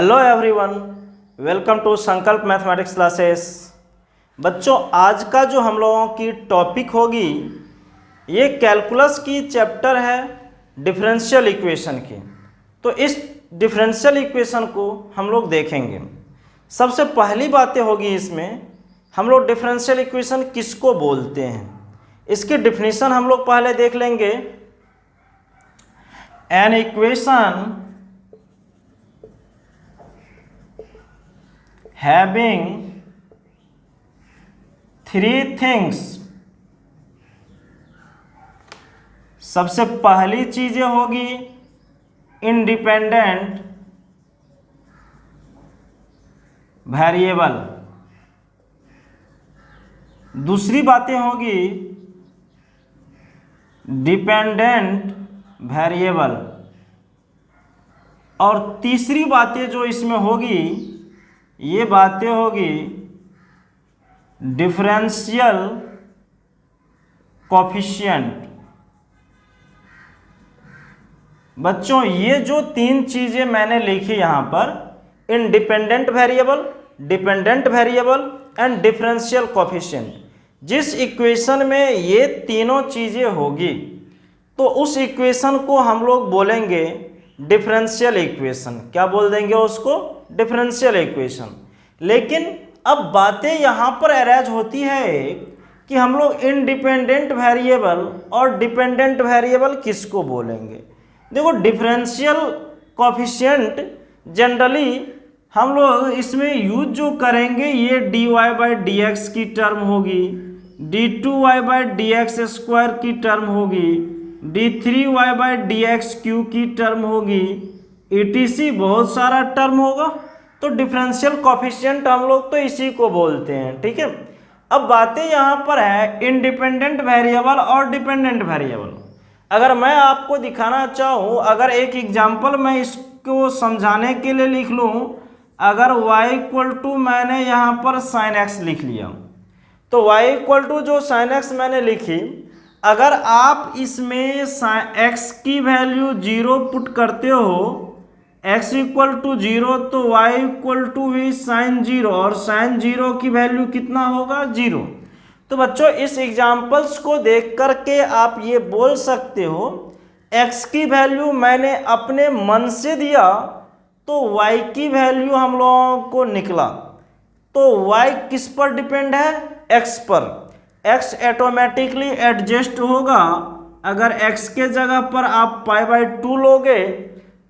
Hello everyone, welcome to संकल्प mathematics classes. बच्चों, आज का जो हम लोगों की टॉपिक होगी ये कैलकुलस की चैप्टर है डिफरेंशियल इक्वेशन की। तो इस डिफरेंशियल इक्वेशन को हम लोग देखेंगे। सबसे पहली बातें होगी इसमें, हम लोग डिफरेंशियल इक्वेशन किसको बोलते हैं इसकी डिफिनीशन हम लोग पहले देख लेंगे। An equation having three things, सबसे पहली चीजें होगी इंडिपेंडेंट वेरिएबल, दूसरी बातें होगी डिपेंडेंट वेरिएबल, और तीसरी बातें जो इसमें होगी ये बातें होगी डिफरेंशियल कोफिशिएंट। बच्चों, ये जो तीन चीजें मैंने लिखी यहां पर, independent variable, dependent variable and differential coefficient, जिस इक्वेशन में ये तीनों चीजें होगी तो उस इक्वेशन को हम लोग बोलेंगे डिफरेंशियल इक्वेशन। क्या बोल देंगे उसको? Differential equation. लेकिन अब बातें यहाँ पर अरेज होती है कि हम लोग इंडिपेंडेंट वेरिएबल और डिपेंडेंट वेरिएबल किसको बोलेंगे। देखो, डिफरेंशियल कोफिशिएंट जनरली हम लोग इसमें यूज जो करेंगे ये dy बाई डी एक्स की टर्म होगी, d2y by D x square की टर्म होगी, d3y by D x Q की टर्म होगी, etc बहुत सारा टर्म होगा। तो डिफरेंशियल कोफिशिएंट हम लोग तो इसी को बोलते हैं, ठीक है। अब बातें यहाँ पर है इंडिपेंडेंट वेरिएबल और डिपेंडेंट वेरिएबल। अगर मैं आपको दिखाना चाहूँ, अगर एक एग्जांपल मैं इसको समझाने के लिए लिख लूँ, अगर y इक्वल टू मैंने यहाँ पर साइन x लिख लिया, तो y इक्वल टू जो साइन x मैंने लिखी, अगर आप इसमें x की वैल्यू 0 पुट करते हो, x इक्वल टू 0, तो y इक्वल टू भी साइन 0, और साइन 0 की वैल्यू कितना होगा? 0। तो बच्चों, इस एग्जाम्पल्स को देख करके आप ये बोल सकते हो x की वैल्यू मैंने अपने मन से दिया तो y की वैल्यू हम लोगों को निकला। तो y किस पर डिपेंड है? x पर। x ऑटोमेटिकली एडजस्ट होगा। अगर x के जगह पर आप पाई बाई 2 लोगे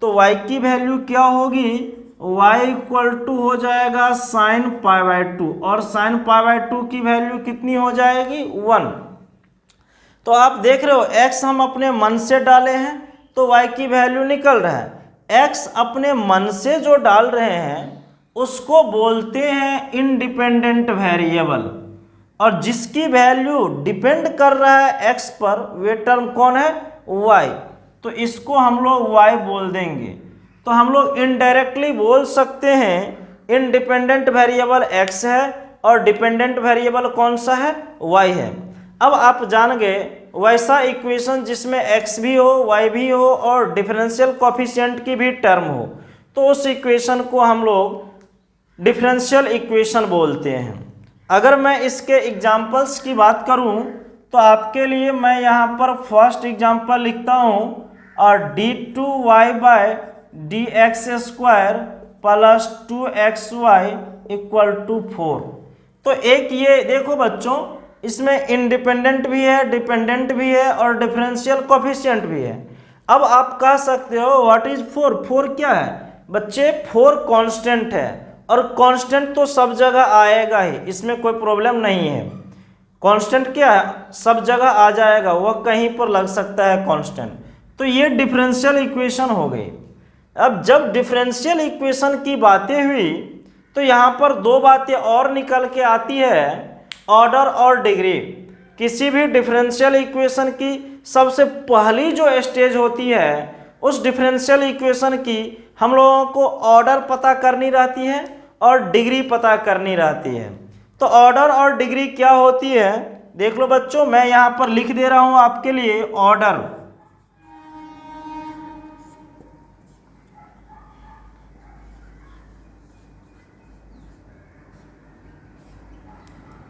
तो y की वैल्यू क्या होगी? y इक्वल टू हो जाएगा साइन पाई बाई 2, और साइन पाई बाई 2 की वैल्यू कितनी हो जाएगी? 1। तो आप देख रहे हो x हम अपने मन से डाले हैं तो y की वैल्यू निकल रहा है। x अपने मन से जो डाल रहे हैं उसको बोलते हैं इंडिपेंडेंट वेरिएबल, और जिसकी वैल्यू डिपेंड कर रहा है x पर वे टर्म कौन है? y। तो इसको हम लोग y बोल देंगे। तो हम लोग इनडायरेक्टली बोल सकते हैं इंडिपेंडेंट वेरिएबल x है और डिपेंडेंट वेरिएबल कौन सा है? y है। अब आप जान गए वैसा इक्वेशन जिसमें x भी हो, y भी हो और डिफरेंशियल कोफिशिएंट की भी टर्म हो, तो उस इक्वेशन को हम लोग डिफरेंशियल इक्वेशन बोलते हैं। अगर मैं इसके एग्जाम्पल्स की बात करूं तो आपके लिए मैं यहाँ पर फर्स्ट एग्जाम्पल लिखता हूँ, और d2y by d x square plus 2xy equal to 4। तो एक ये देखो बच्चों, इसमें इंडिपेंडेंट भी है, डिपेंडेंट भी है और डिफरेंशियल कोफिशिएंट भी है। अब आप कह सकते हो व्हाट इज 4? 4 क्या है बच्चे? 4 कांस्टेंट है, और कांस्टेंट तो सब जगह आएगा ही, इसमें कोई प्रॉब्लम नहीं है। कांस्टेंट क्या है? सब जगह आ जाएगा, वह कहीं पर लग सकता है कांस्टेंट। तो ये डिफरेंशियल इक्वेशन हो गई। अब जब डिफरेंशियल इक्वेशन की बातें हुई तो यहाँ पर दो बातें और निकल के आती है, ऑर्डर और डिग्री। किसी भी डिफरेंशियल इक्वेशन की सबसे पहली जो स्टेज होती है उस डिफरेंशियल इक्वेशन की हम लोगों को ऑर्डर पता करनी रहती है और डिग्री पता करनी रहती है। तो ऑर्डर और डिग्री क्या होती है देख लो बच्चों, मैं यहाँ पर लिख दे रहा हूँ आपके लिए ऑर्डर।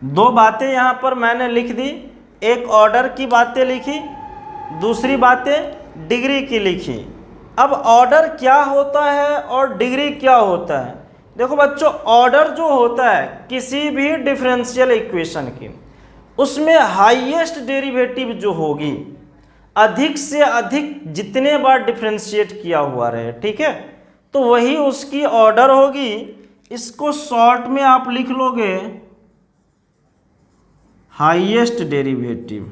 दो बातें यहाँ पर मैंने लिख दी, एक ऑर्डर की बातें लिखी, दूसरी बातें डिग्री की लिखी। अब ऑर्डर क्या होता है और डिग्री क्या होता है? देखो बच्चों, ऑर्डर जो होता है किसी भी डिफरेंशियल इक्वेशन की, उसमें हाईएस्ट डेरिवेटिव जो होगी, अधिक से अधिक जितने बार डिफरेंशिएट किया हुआ रहे, ठीक है, तो वही उसकी ऑर्डर होगी। इसको शॉर्ट में आप लिख लोगे हाईएस्ट डेरिवेटिव।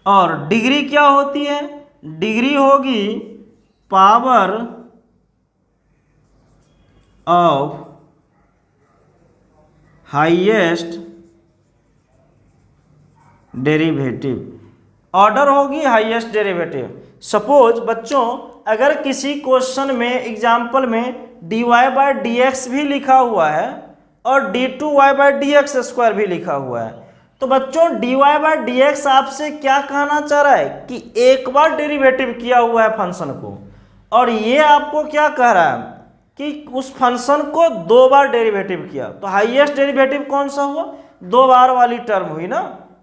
और डिग्री क्या होती है? डिग्री होगी power of highest derivative. Order होगी हाईएस्ट डेरिवेटिव। सपोज बच्चों, अगर किसी क्वेश्चन में एग्जाम्पल में dy बाय डी एक्स भी लिखा हुआ है और d2y by d x square भी लिखा हुआ है, तो बच्चों dy बाय डी एक्स आपसे क्या कहना चाह रहा है कि एक बार डेरिवेटिव किया हुआ है फंक्शन को, और ये आपको क्या कह रहा है कि उस फंक्शन को दो बार डेरिवेटिव किया। तो हाईएस्ट डेरिवेटिव कौन सा हुआ? दो बार वाली टर्म हुई ना,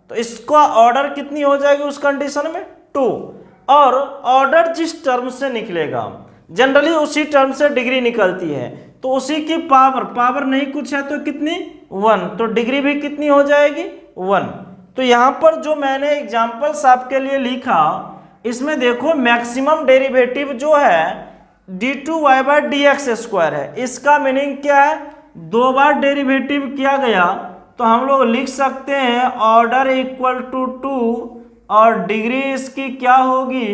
तो इसका ऑर्डर कितनी हो जाएगी उस कंडीशन में? 2। और ऑर्डर जिस टर्म से निकलेगा जनरली उसी टर्म से डिग्री निकलती है, तो उसी की पावर नहीं कुछ है तो कितनी? 1। तो डिग्री भी कितनी हो जाएगी? 1। तो यहाँ पर जो मैंने एग्जाम्पल्स आपके लिए लिखा, इसमें देखो मैक्सिमम डेरिवेटिव जो है d2y by d x square है। इसका मीनिंग क्या है? दो बार डेरिवेटिव किया गया, तो हम लोग लिख सकते हैं ऑर्डर इक्वल टू 2 और डिग्री इसकी क्या होगी?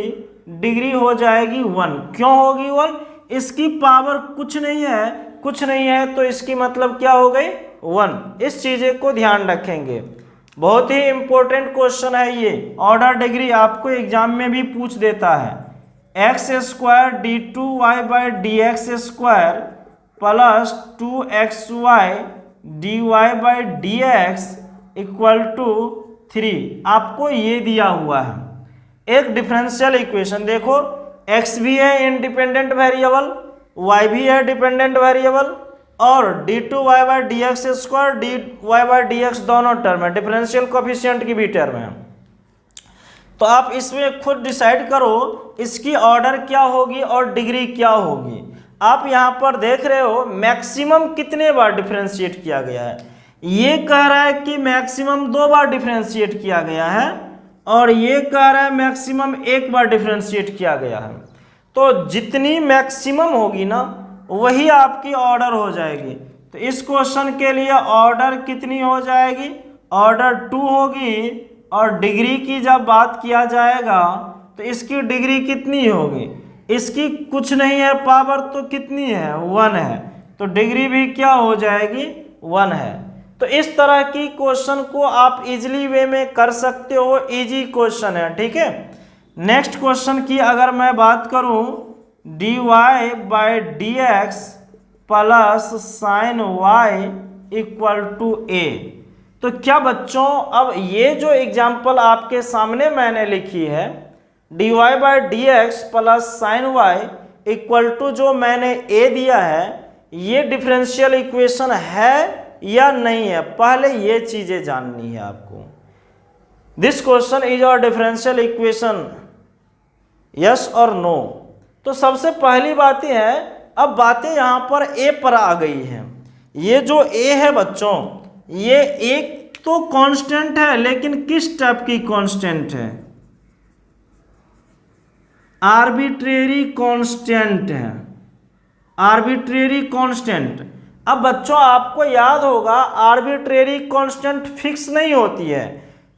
डिग्री हो जाएगी 1। क्यों होगी 1? इसकी पावर कुछ नहीं है तो इसकी मतलब क्या हो गई? 1। इस चीज़ें को ध्यान रखेंगे, बहुत ही इंपॉर्टेंट क्वेश्चन है ये। ऑर्डर डिग्री आपको एग्जाम में भी पूछ देता है। X square d2y by d x square plus 2xy dy by d x equal to 3, आपको ये दिया हुआ है एक डिफरेंशियल इक्वेशन। देखो x भी है इंडिपेंडेंट वेरिएबल, y भी है डिपेंडेंट वेरिएबल, और d2y by d x square dy by d x दोनों टर्म है, डिफरेंशियल कोफिशिएंट की भी टर्म है। तो आप इसमें खुद डिसाइड करो इसकी ऑर्डर क्या होगी और डिग्री क्या होगी। आप यहाँ पर देख रहे हो मैक्सिमम कितने बार डिफरेंशिएट किया गया है। ये कह रहा है कि मैक्सिमम 2 बार डिफरेंशिएट किया गया है, और ये कह रहा है मैक्सिमम 1 बार डिफरेंशिएट किया गया है। तो जितनी मैक्सिमम होगी ना वही आपकी ऑर्डर हो जाएगी। तो इस क्वेश्चन के लिए ऑर्डर कितनी हो जाएगी? ऑर्डर 2 होगी। और डिग्री की जब बात किया जाएगा तो इसकी डिग्री कितनी होगी? इसकी कुछ नहीं है पावर, तो कितनी है? 1 है, तो डिग्री भी क्या हो जाएगी? 1 है। तो इस तरह की क्वेश्चन को आप इजीली वे में कर सकते हो, इजी क्वेश्चन है, ठीक है। नेक्स्ट क्वेश्चन की अगर मैं बात करूं, dy by d x plus sine y equal to a. तो क्या बच्चों, अब ये जो एग्जाम्पल आपके सामने मैंने लिखी है dy by d x plus sine y equal to जो मैंने a दिया है, ये डिफरेंशियल इक्वेशन है या नहीं है? पहले ये चीजें जाननी है आपको। This question is a differential equation, yes और नो। तो सबसे पहली बातें है, अब बातें यहां पर a पर आ गई हैं। ये जो a है बच्चों, ये एक तो कांस्टेंट है, लेकिन किस टाइप की कांस्टेंट है? आर्बिट्रेरी कांस्टेंट है, आर्बिट्रेरी कांस्टेंट। अब बच्चों आपको याद होगा आर्बिट्रेरी कांस्टेंट फिक्स नहीं होती है।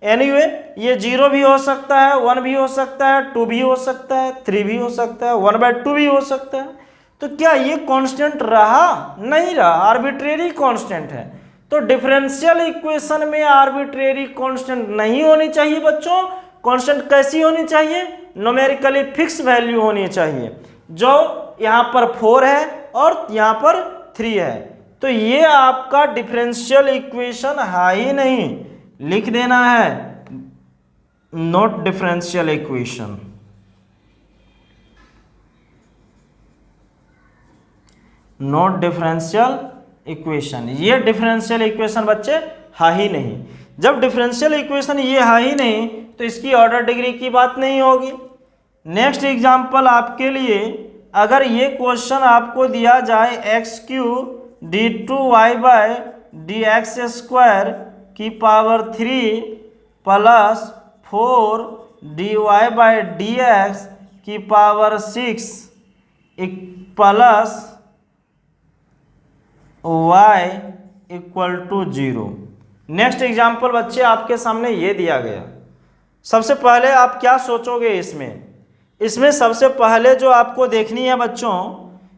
एनीवे ये 0 भी हो सकता है, 1 भी हो सकता है, 2 भी हो सकता है, 3 भी हो सकता है, 1/2 भी हो सकता है। तो क्या ये कांस्टेंट रहा? नहीं रहा, आर्बिट्रेरी कांस्टेंट है। तो डिफरेंशियल इक्वेशन में आर्बिट्रेरी कांस्टेंट नहीं होनी चाहिए बच्चों। कांस्टेंट कैसी होनी चाहिए? न्यूमेरिकली फिक्स वैल्यू होनी चाहिए, जो यहाँ पर 4 है और यहाँ पर 3 है। तो ये आपका डिफरेंशियल इक्वेशन है ही नहीं, लिख देना है not differential equation. Not differential equation, ये डिफरेंशियल इक्वेशन बच्चे है ही नहीं। जब डिफरेंशियल इक्वेशन ये है ही नहीं तो इसकी ऑर्डर डिग्री की बात नहीं होगी। नेक्स्ट एग्जांपल आपके लिए, अगर ये क्वेश्चन आपको दिया जाए x q d two y by d x square की power 3 plus 4 d y by d x की power 6 plus y equal to 0। Next example बच्चे आपके सामने ये दिया गया। सबसे पहले आप क्या सोचोगे इसमें सबसे पहले जो आपको देखनी है बच्चों,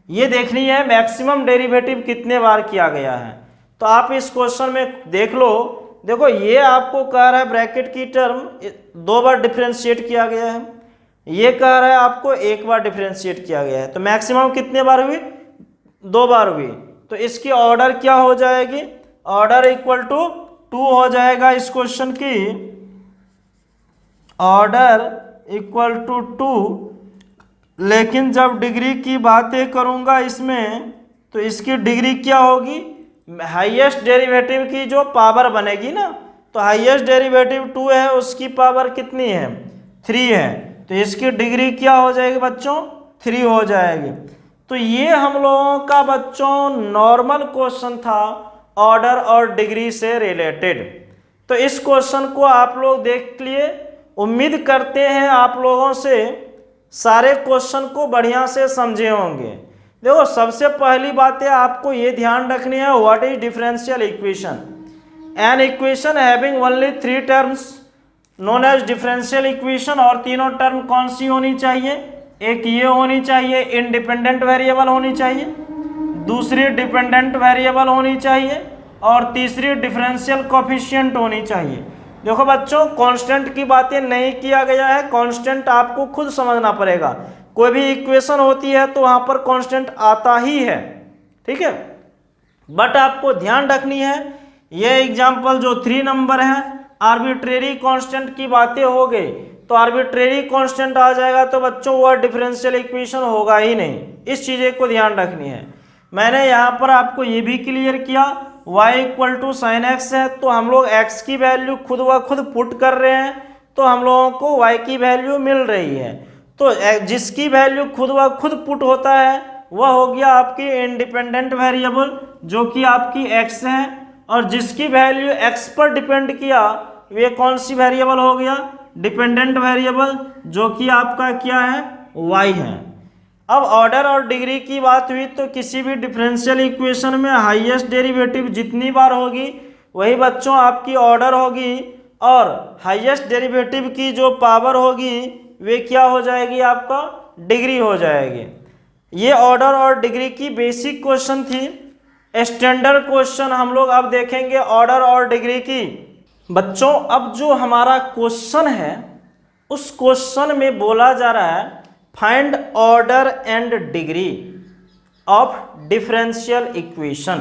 ये देखनी है मैक्सिमम डेरिवेटिव कितने बार किया गया है। तो आप इस क्वेश्चन में देख लो, देखो ये आपको कह रहा है ब्रैकेट की टर्म 2 बार डिफरेंशिएट किया गया है, ये कह रहा है आपको 1 बार डिफरेंशिएट किया गया है। तो मैक्सिमम कितने बार हुई? 2 बार हुई। तो इसकी ऑर्डर क्या हो जाएगी? ऑर्डर इक्वल टू 2 हो जाएगा। इस क्वेश्चन की ऑर्डर इक्वल टू 2। लेकिन जब डिग्री की बातें करूंगा इसमें, तो इसकी डिग्री क्या होगी? हाईएस्ट डेरिवेटिव की जो पावर बनेगी ना, तो हाईएस्ट डेरिवेटिव 2 है, उसकी पावर कितनी है? 3 है। तो इसकी डिग्री क्या हो जाएगी बच्चों? 3 हो जाएगी। तो ये हम लोगों का बच्चों नॉर्मल क्वेश्चन था ऑर्डर और डिग्री से रिलेटेड। तो इस क्वेश्चन को आप लोग देख लिए। उम्मीद करते हैं आप लोगों से सारे क्वेश्चन को बढ़िया से समझे होंगे। देखो सबसे पहली बात है आपको ये ध्यान रखनी है, what is differential equation? An equation having only 3 terms known as differential equation. और तीनों टर्म कौन सी होनी चाहिए? एक ये होनी चाहिए इंडिपेंडेंट वेरिएबल होनी चाहिए, दूसरी डिपेंडेंट वेरिएबल होनी चाहिए, और तीसरी डिफरेंशियल कोफिशिएंट होनी चाहिए। देखो बच्चों कांस्टेंट की बातें नहीं किया गया है, कांस्टेंट आपको खुद समझना पड़ेगा। कोई भी इक्वेशन होती है तो वहाँ पर कांस्टेंट आता ही है, ठीक है। बट आपको ध्यान रखनी है, ये एग्जाम्पल जो 3 नंबर है आर्बिट्रेरी कांस्टेंट की बातें हो गई, तो आर्बिट्रेरी कांस्टेंट आ जाएगा तो बच्चों वह डिफरेंशियल इक्वेशन होगा ही नहीं। इस चीज़ें को ध्यान रखनी है। मैंने यहाँ पर आपको ये भी क्लियर किया y equal to sine x है, तो हम लोग x की वैल्यू खुद व खुद पुट कर रहे हैं, तो हम लोगों को y की वैल्यू मिल रही है। तो जिसकी वैल्यू खुद व खुद पुट होता है वह हो गया आपकी इंडिपेंडेंट वेरिएबल जो कि आपकी x है, और जिसकी वैल्यू x पर डिपेंड किया वे कौन सी वेरिएबल हो गया? डिपेंडेंट वेरिएबल जो कि आपका क्या है? y है। अब ऑर्डर और डिग्री की बात हुई तो किसी भी डिफरेंशियल इक्वेशन में हाईएस्ट डेरिवेटिव जितनी बार होगी वही बच्चों आपकी ऑर्डर होगी, और हाईएस्ट डेरिवेटिव की जो पावर होगी वे क्या हो जाएगी? आपका डिग्री हो जाएगी। ये ऑर्डर और डिग्री की बेसिक क्वेश्चन थी। स्टैंडर्ड क्वेश्चन हम लोग अब देखेंगे ऑर्डर और डिग्री की। बच्चों अब जो हमारा क्वेश्चन है उस क्वेश्चन में बोला जा रहा है find order and degree of differential equation.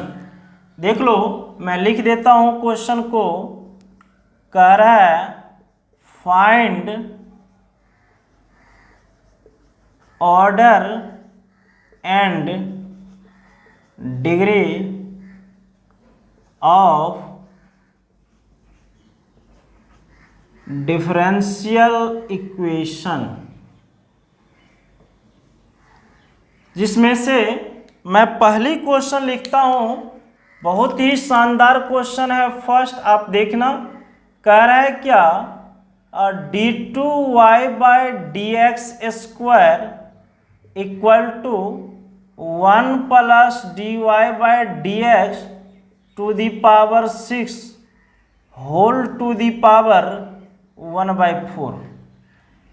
देख लो मैं लिख देता हूं क्वेश्चन को। कह रहा है find order and degree of differential equation, जिसमें से मैं पहली क्वेश्चन लिखता हूं। बहुत ही शानदार क्वेश्चन है। फर्स्ट आप देखना, कह रहा है क्या? d2y by d x square equal to 1 plus d y by d x to the power 6 whole to the power 1/4।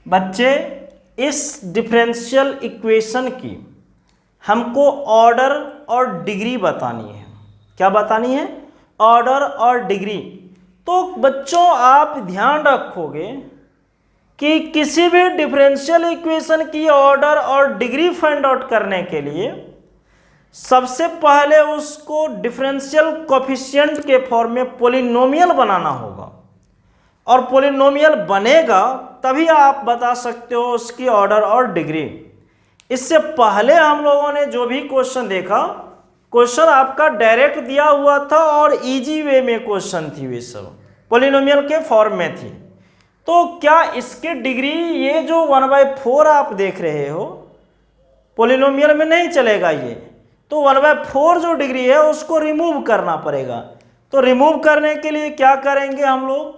बच्चे इस डिफरेंशियल इक्वेशन की हमको ऑर्डर और डिग्री बतानी है। क्या बतानी है? ऑर्डर और डिग्री। तो बच्चों आप ध्यान रखोगे कि किसी भी डिफरेंशियल इक्वेशन की ऑर्डर और डिग्री फाइंड आउट करने के लिए सबसे पहले उसको डिफरेंशियल कोफिशिएंट के फॉर्म में पॉलिनोमियल बनाना होगा, और पॉलिनोमियल बनेगा तभी आप बता सकते हो उसकी ऑर्डर और डिग्री। इससे पहले हम लोगों ने जो भी क्वेश्चन देखा क्वेश्चन आपका डायरेक्ट दिया हुआ था और इजी वे में क्वेश्चन थी, वे सब पॉलिनोमियल के फॉर्म में थी। तो क्या इसके डिग्री ये जो 1/4 आप देख रहे हो पॉलिनोमियल में नहीं चलेगा ये, तो 1/4 जो डिग्री है उसको रिमूव करना पड़ेगा। तो रिमूव करने के लिए क्या करेंगे हम लोग,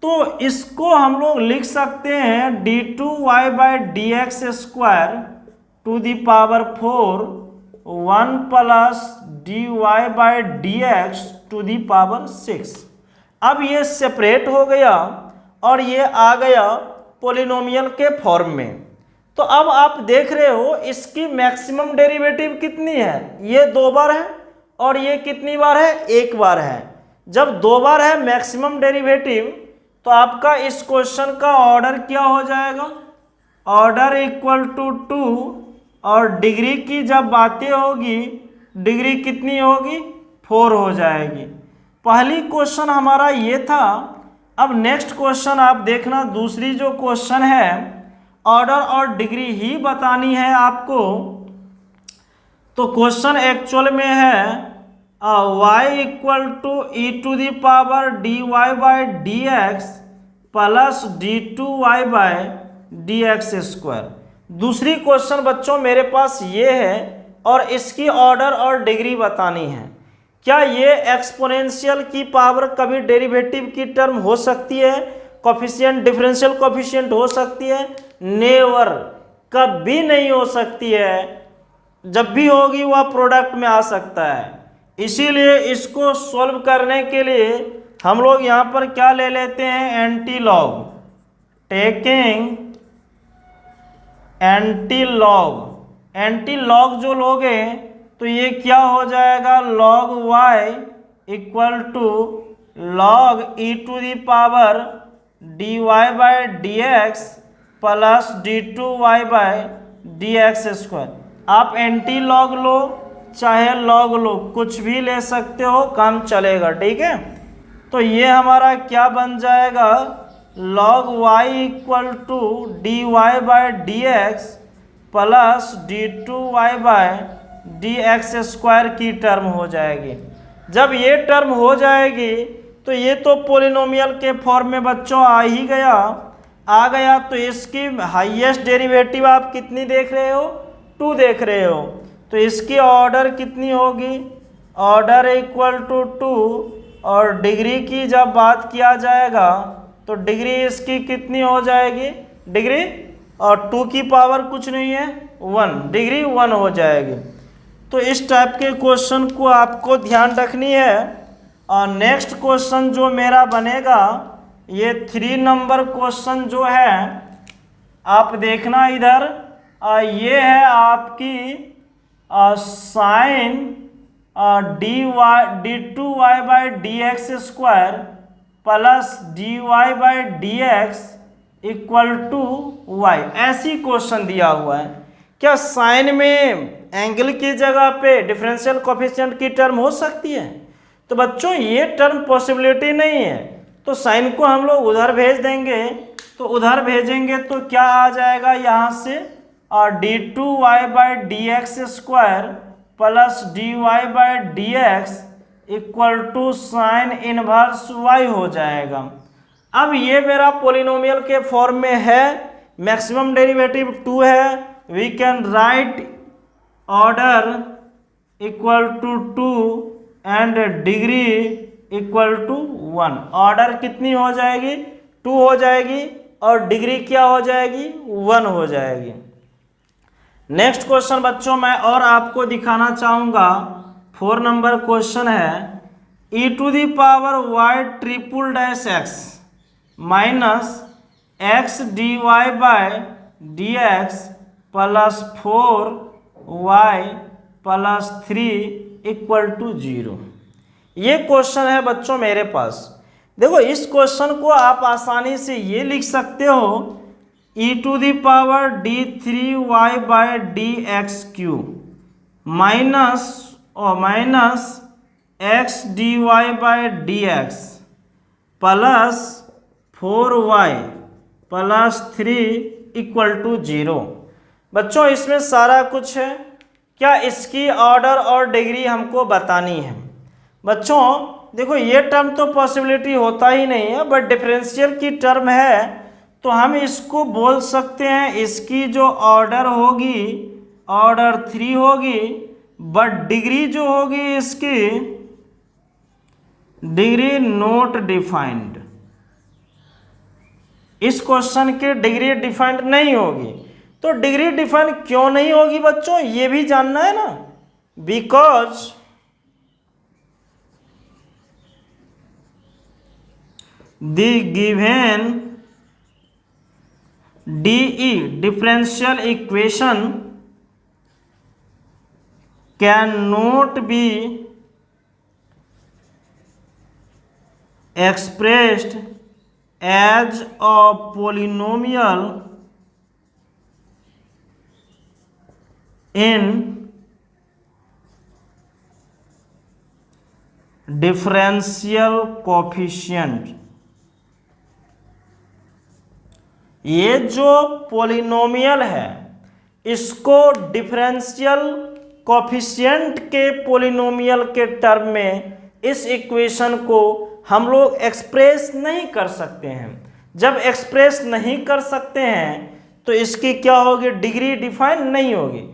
तो इसको हम लोग लिख सकते हैं d2y/dx² to the power 4 1 plus dy/dx to the power 6। अब ये सेपरेट हो गया और ये आ गया पॉलिनोमियल के फॉर्म में। तो अब आप देख रहे हो इसकी मैक्सिमम डेरिवेटिव कितनी है, ये 2 बार है और ये कितनी बार है, 1 बार है। जब 2 बार है मैक्सिमम डेरिवेटिव तो आपका इस क्वेश्चन का ऑर्डर क्या हो जाएगा, ऑर्डर इक्वल टू 2, और डिग्री की जब बातें होगी डिग्री कितनी होगी, 4 हो जाएगी। पहली क्वेश्चन हमारा ये था। अब नेक्स्ट क्वेश्चन आप देखना, दूसरी जो क्वेश्चन है ऑर्डर और डिग्री ही बतानी है आपको। तो क्वेश्चन एक्चुअल में है y equal to e to the power dy/dx plus d2y/dx²। दूसरी क्वेश्चन बच्चों मेरे पास ये है और इसकी ऑर्डर और डिग्री बतानी है। क्या ये एक्सपोनेंशियल की पावर कभी डेरिवेटिव की टर्म हो सकती है, कोफिशिएंट डिफरेंशियल कोफिशिएंट हो सकती है? नेवर, कभी नहीं हो सकती है। जब भी होगी वह प्रोडक्ट में आ सकता है। इसीलिए इसको सॉल्व करने के लिए हम लोग यहाँ पर क्या ले लेते हैं, anti log. Taking anti log जो लोगे तो ये क्या हो जाएगा, log y equal to log e to the power dy/dx plus d2y/dx²। आप एंटी लॉग लो चाहे लॉग लो, कुछ भी ले सकते हो, काम चलेगा, ठीक है। तो ये हमारा क्या बन जाएगा, log y equal to dy/dx plus d2y/dx² की टर्म हो जाएगी। जब ये टर्म हो जाएगी तो ये तो पॉलिनोमियल के फॉर्म में बच्चों आ गया। तो इसकी हाईएस्ट डेरिवेटिव आप कितनी देख रहे हो, 2 देख रहे हो। तो इसकी ऑर्डर कितनी होगी, ऑर्डर इक्वल टू 2, और डिग्री की जब बात किया जाएगा तो डिग्री इसकी कितनी हो जाएगी, डिग्री, और 2 की पावर कुछ नहीं है 1, डिग्री 1 हो जाएगी। तो इस टाइप के क्वेश्चन को आपको ध्यान रखनी है। और नेक्स्ट क्वेश्चन जो मेरा बनेगा ये 3 नंबर क्वेश्चन जो है आप देखना इधर, ये है आपकी sine d2y/dx² plus dy/dx equal to y। ऐसी क्वेश्चन दिया हुआ है। क्या साइन में एंगल की जगह पे डिफरेंशियल कोफिशिएंट की टर्म हो सकती है? तो बच्चों ये टर्म पॉसिबिलिटी नहीं है। तो साइन को हम लोग उधर भेज देंगे, तो उधर भेजेंगे तो क्या आ जाएगा यहाँ से, और d2y/dx² plus dy/dx equal to sine inverse y हो जाएगा। अब ये मेरा पॉलिनोमियल के फॉर्म में है, मैक्सिमम डेरिवेटिव 2 है। We can write order equal to 2 and degree equal to 1। Order कितनी हो जाएगी, 2 हो जाएगी, और डिग्री क्या हो जाएगी, 1 हो जाएगी। नेक्स्ट क्वेश्चन बच्चों मैं और आपको दिखाना चाहूँगा, 4 नंबर क्वेश्चन है, e to the power y∭x minus x dy/dx plus 4y plus 3 equal to 0। ये क्वेश्चन है बच्चों मेरे पास। देखो इस क्वेश्चन को आप आसानी से ये लिख सकते हो, e to the power d3y/dx³ minus x dy/dx plus 4y plus 3 equal to 0। बच्चों इसमें सारा कुछ है, क्या इसकी ऑर्डर और डिग्री हमको बतानी है। बच्चों देखो ये टर्म तो पॉसिबिलिटी होता ही नहीं है, बट डिफरेंशियल की टर्म है तो हम इसको बोल सकते हैं इसकी जो ऑर्डर होगी ऑर्डर 3 होगी, बट डिग्री जो होगी इसकी डिग्री नॉट डिफाइंड। इस क्वेश्चन की डिग्री डिफाइंड नहीं होगी। तो डिग्री डिफाइन क्यों नहीं होगी बच्चों, ये भी जानना है ना। Because the given DE differential equation cannot be expressed as a polynomial in differential coefficient। ये जो पॉलिनोमियल है इसको डिफरेंशियल कोफिशिएंट के पॉलिनोमियल के टर्म में इस इक्वेशन को हम लोग एक्सप्रेस नहीं कर सकते हैं। जब एक्सप्रेस नहीं कर सकते हैं तो इसकी क्या होगी, डिग्री डिफाइन नहीं होगी,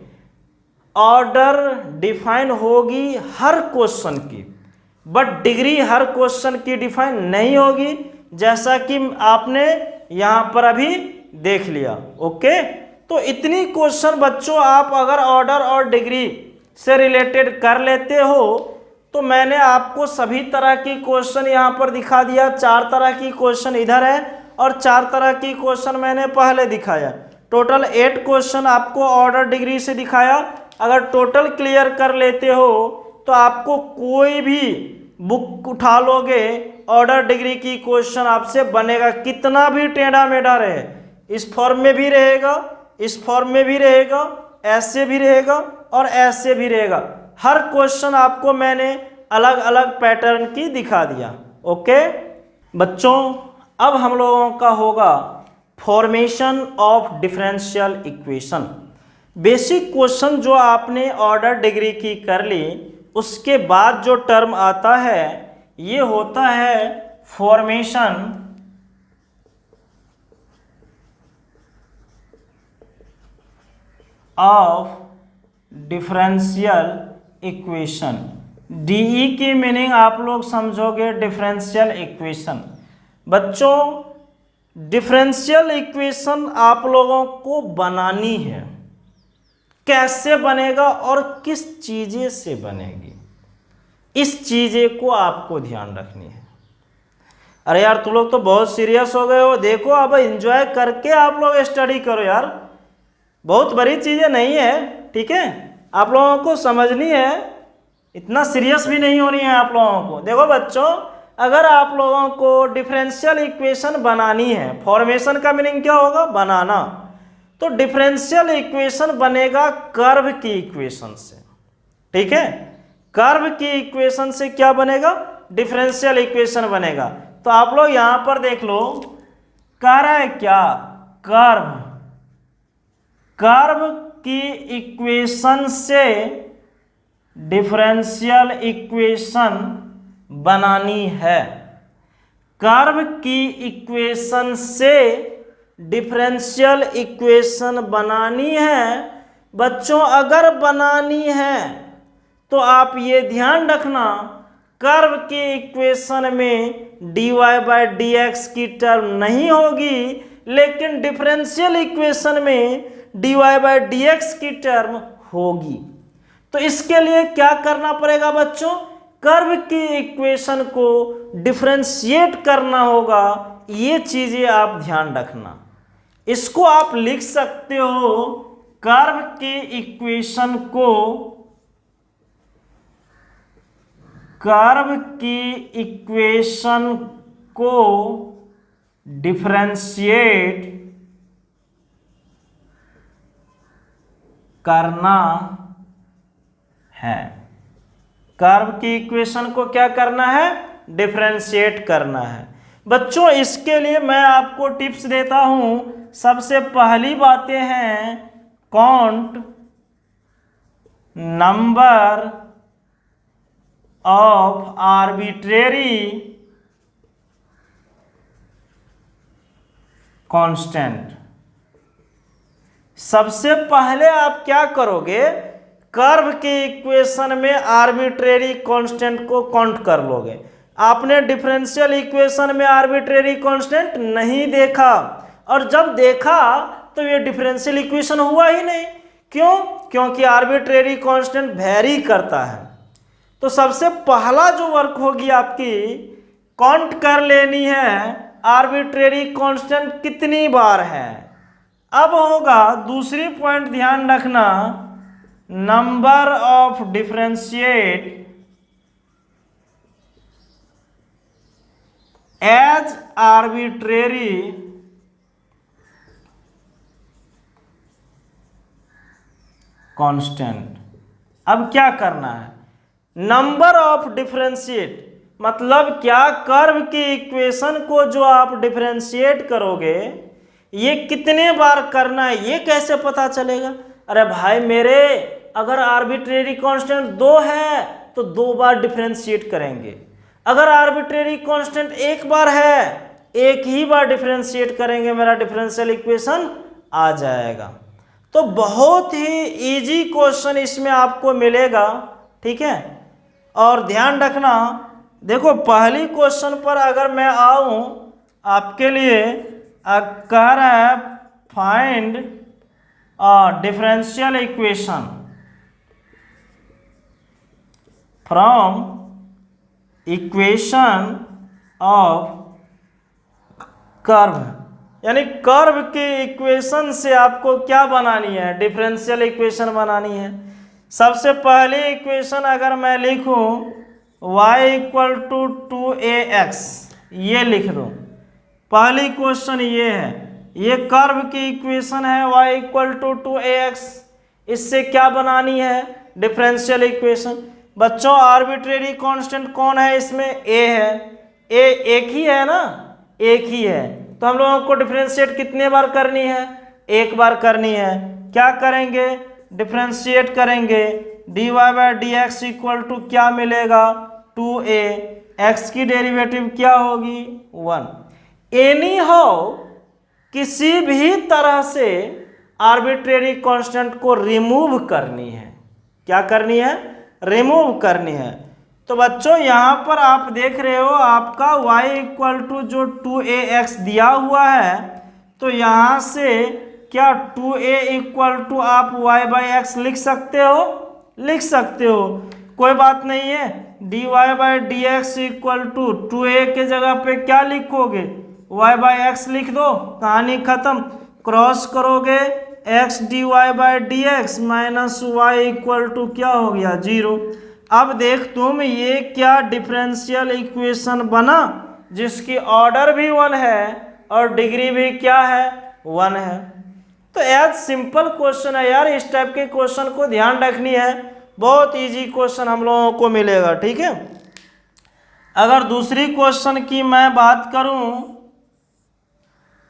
ऑर्डर डिफाइन होगी हर क्वेश्चन की, बट डिग्री हर क्वेश्चन की डिफाइन नहीं होगी, जैसा कि आपने यहां पर अभी देख लिया। ओके, तो इतनी क्वेश्चन बच्चों आप अगर ऑर्डर और डिग्री से रिलेटेड कर लेते हो तो मैंने आपको सभी तरह की क्वेश्चन यहां पर दिखा दिया। 4 तरह की क्वेश्चन इधर है और 4 तरह की क्वेश्चन मैंने पहले दिखाया। टोटल 8 क्वेश्चन आपको ऑर्डर डिग्री से दिखाया। अगर टोटल क्लियर कर लेते हो तो आपको कोई भी बुक उठा लोगे ऑर्डर डिग्री की क्वेश्चन आपसे बनेगा, कितना भी टेढ़ा मेढ़ा रहे। इस फॉर्म में भी रहेगा, इस फॉर्म में भी रहेगा, ऐसे भी रहेगा और ऐसे भी रहेगा। हर क्वेश्चन आपको मैंने अलग अलग पैटर्न की दिखा दिया। ओके बच्चों, अब हम लोगों का होगा formation of differential equation. Basic question जो आपने ऑर्डर डिग्री की कर ली, उसके बाद जो टर्म आता है ये होता है formation of differential equation. DE की मीनिंग आप लोग समझोगे डिफरेंशियल इक्वेशन। बच्चों डिफरेंशियल इक्वेशन आप लोगों को बनानी है, कैसे बनेगा और किस चीज़ें से बनेगी, इस चीज़ें को आपको ध्यान रखनी है। अरे यार तुम लोग तो बहुत सीरियस हो गए हो, देखो अब एंजॉय करके आप लोग स्टडी करो यार, बहुत बड़ी चीज़ें नहीं है, ठीक है। आप लोगों को समझनी है, इतना सीरियस भी नहीं होनी है आप लोगों को। देखो बच्चों, अगर आप लोगों को डिफरेंशियल इक्वेशन बनानी है, फॉर्मेशन का मीनिंग क्या होगा, बनाना, तो डिफरेंशियल इक्वेशन बनेगा कर्व की इक्वेशन से, ठीक है। कर्व की इक्वेशन से क्या बनेगा, डिफरेंशियल इक्वेशन बनेगा। तो आप लोग यहां पर देख लो, कह रहा है क्या, कर्व, कर्व की इक्वेशन से डिफरेंशियल इक्वेशन बनानी है। कर्व की इक्वेशन से डिफरेंशियल इक्वेशन बनानी है। बच्चों अगर बनानी है तो आप ये ध्यान रखना, कर्व की इक्वेशन में dy बाई डी एक्स की टर्म नहीं होगी, लेकिन डिफरेंशियल इक्वेशन में dy बाई डी एक्स की टर्म होगी। तो इसके लिए क्या करना पड़ेगा बच्चों, कर्व की इक्वेशन को डिफरेंशिएट करना होगा। ये चीजें आप ध्यान रखना। इसको आप लिख सकते हो, कर्व की इक्वेशन को, कर्व की इक्वेशन को डिफरेंशिएट करना है। कर्व की इक्वेशन को क्या करना है, डिफरेंशिएट करना है। बच्चों इसके लिए मैं आपको टिप्स देता हूं। सबसे पहली बातें हैं, count number of arbitrary constant. सबसे पहले आप क्या करोगे, कर्व के इक्वेशन में आर्बिट्रेरी कांस्टेंट को काउंट कर लोगे। आपने डिफरेंशियल इक्वेशन में आर्बिट्रेरी कांस्टेंट नहीं देखा, और जब देखा तो ये डिफरेंशियल इक्वेशन हुआ ही नहीं। क्यों? क्योंकि आर्बिट्रेरी कांस्टेंट वेरी करता है। तो सबसे पहला जो वर्क होगी आपकी, काउंट कर लेनी है आर्बिट्रेरी कांस्टेंट कितनी बार है। अब होगा दूसरी पॉइंट ध्यान रखना, number of differentiate as arbitrary constant. अब क्या करना है, नंबर ऑफ डिफरेंशिएट मतलब क्या, कर्व की इक्वेशन को जो आप डिफरेंशिएट करोगे ये कितने बार करना है, ये कैसे पता चलेगा। अरे भाई मेरे, अगर आर्बिट्रेरी कांस्टेंट 2 है तो 2 बार डिफरेंशिएट करेंगे। अगर आर्बिट्रेरी कांस्टेंट 1 बार है, 1 ही बार डिफरेंशिएट करेंगे, मेरा डिफरेंशियल इक्वेशन आ जाएगा। तो बहुत ही इजी क्वेश्चन इसमें आपको मिलेगा, ठीक है। और ध्यान रखना, देखो पहली क्वेश्चन पर अगर मैं आऊं आपके लिए, कह रहा है find differential equation from equation of curve, यानी कर्व की इक्वेशन से आपको क्या बनानी है, डिफरेंशियल इक्वेशन बनानी है। सबसे पहली इक्वेशन अगर मैं लिखूं y इक्वल टू 2ax, ये लिख दूं, पहली क्वेश्चन ये है, ये कर्व की इक्वेशन है y इक्वल टू 2ax। इससे क्या बनानी है, डिफरेंशियल इक्वेशन। बच्चों आर्बिट्रेरी कांस्टेंट कौन है इसमें, a है, a एक ही है ना, एक ही है, तो हम लोगों को डिफरेंशिएट कितने बार करनी है, 1 बार करनी है। क्या करेंगे, डिफरेंशिएट करेंगे, dy by D x equal to क्या मिलेगा, 2a, x की डेरिवेटिव क्या होगी, 1। एनी हाउ किसी भी तरह से आर्बिट्रेरी कांस्टेंट को रिमूव करनी है। क्या करनी है, रिमूव करनी है। तो बच्चों यहाँ पर आप देख रहे हो आपका y इक्वल टू जो 2ax दिया हुआ है, तो यहाँ से क्या 2a इक्वल टू आप y बाई एक्स लिख सकते हो, लिख सकते हो, कोई बात नहीं है। dy by D x equal to 2a के जगह पे क्या लिखोगे, y बाई एक्स लिख दो, कहानी खत्म। क्रॉस करोगे x dy by D x minus y equal to क्या हो गया, 0। अब देख तुम, ये क्या डिफरेंशियल इक्वेशन बना जिसकी ऑर्डर भी 1 है और डिग्री भी क्या है, 1 है। तो यार सिंपल क्वेश्चन है यार, इस टाइप के क्वेश्चन को ध्यान रखनी है, बहुत इजी क्वेश्चन हम लोगों को मिलेगा, ठीक है। अगर दूसरी क्वेश्चन की मैं बात करूं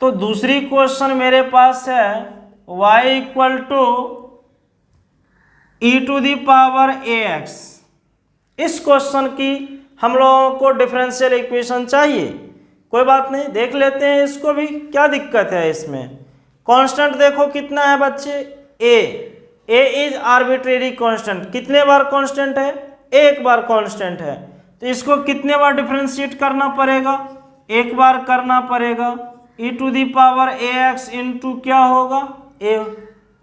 तो दूसरी क्वेश्चन मेरे पास है y equal to e to the power ax। इस क्वेश्चन की हम लोगों को डिफरेंशियल इक्वेशन चाहिए, कोई बात नहीं, देख लेते हैं इसको भी, क्या दिक्कत है इसमें। कांस्टेंट देखो कितना है बच्चे, a इज आर्बिट्रेरी कांस्टेंट, कितने बार कांस्टेंट है, 1 बार कांस्टेंट है, तो इसको कितने बार डिफरेंशिएट करना पड़ेगा, 1 बार करना पड़ेगा। e to the power ax into क्या होगा, a,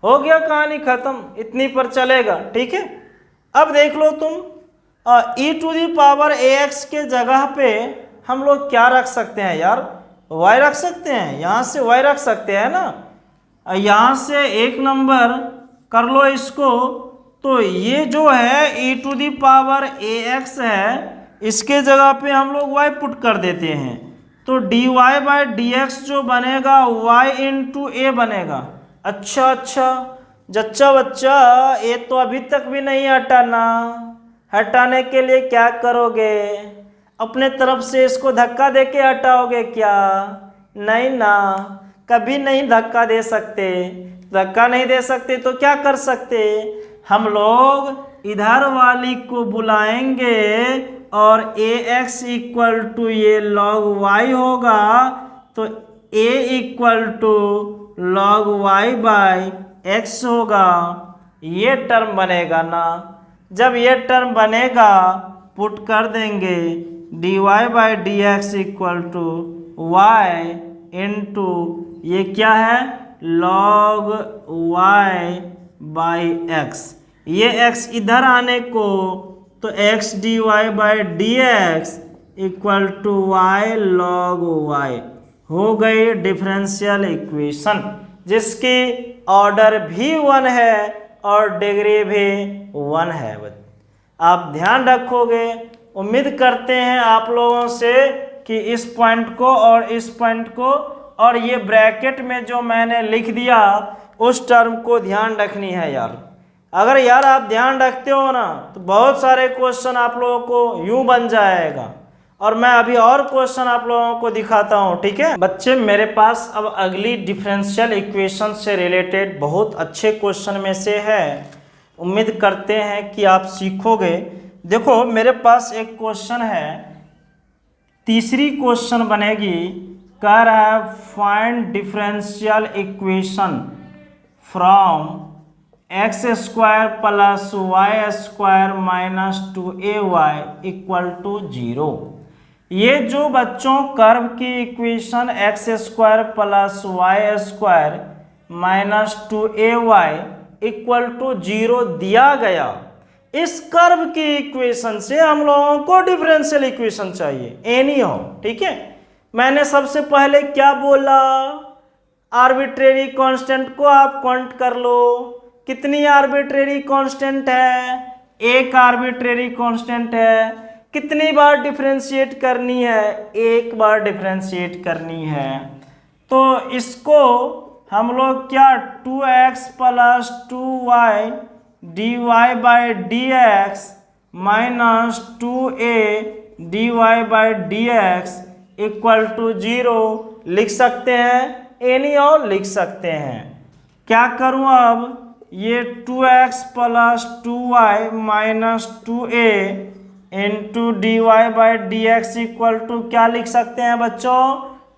हो गया, कहानी खत्म, इतनी पर चलेगा, ठीक है। अब देख लो तुम, e to the power ax के जगह पे हम लोग क्या रख सकते हैं यार, y रख सकते हैं, यहाँ से y रख सकते हैं ना, यहाँ से 1 नंबर कर लो इसको, तो ये जो है e to the power ax है, इसके जगह पे हम लोग y पुट कर देते हैं, तो dy बाई डी एक्स जो बनेगा y इंटू ए बनेगा। अच्छा जच्चा बच्चा, ये तो अभी तक भी नहीं हटाना, हटाने के लिए क्या करोगे, अपने तरफ से इसको धक्का दे के हटाओगे क्या, नहीं ना, कभी नहीं धक्का दे सकते। धक्का नहीं दे सकते तो क्या कर सकते, हम लोग इधर वाली को बुलाएंगे और ax इक्वल टू ये log y होगा, तो a equal to log y by x होगा। ये टर्म बनेगा ना, जब ये टर्म बनेगा पुट कर देंगे dy by D x equal to Y into ये क्या है log y बाई एक्स। ये x इधर आने को तो x dy by D x equal to y log y हो गई डिफरेंशियल इक्वेशन, जिसकी ऑर्डर भी 1 है और डिग्री भी 1 है। आप ध्यान रखोगे। उम्मीद करते हैं आप लोगों से कि इस पॉइंट को और इस पॉइंट को और ये ब्रैकेट में जो मैंने लिख दिया उस टर्म को ध्यान रखनी है यार। अगर यार आप ध्यान रखते हो ना तो बहुत सारे क्वेश्चन आप लोगों को यूं बन जाएगा। और मैं अभी और क्वेश्चन आप लोगों को दिखाता हूँ, ठीक है बच्चे। मेरे पास अब अगली डिफरेंशियल इक्वेशन से रिलेटेड बहुत अच्छे क्वेश्चन में से है। उम्मीद करते हैं कि आप सीखोगे। देखो मेरे पास एक क्वेश्चन है, तीसरी क्वेश्चन बनेगी, कह रहा है find differential equation from x square plus y square minus 2ay equal to 0। ये जो बच्चों कर्व की equation x square plus y square minus 2ay equal to 0 दिया गया, इस कर्व की इक्वेशन से हम लोगों को डिफरेंशियल इक्वेशन चाहिए एनी हो, ठीक है। मैंने सबसे पहले क्या बोला, आर्बिट्रेरी कांस्टेंट को आप काउंट कर लो। कितनी आर्बिट्रेरी कांस्टेंट है, एक आर्बिट्रेरी कांस्टेंट है। कितनी बार डिफरेंशिएट करनी है, एक बार डिफरेंशिएट करनी है। तो इसको हम लोग क्या 2x plus 2y dy by D x minus 2a dy by D x equal to 0 लिख सकते हैं, एनी और लिख सकते हैं। क्या करूं अब, ये 2x plus 2y minus 2a into d by D x equal to क्या लिख सकते हैं बच्चों,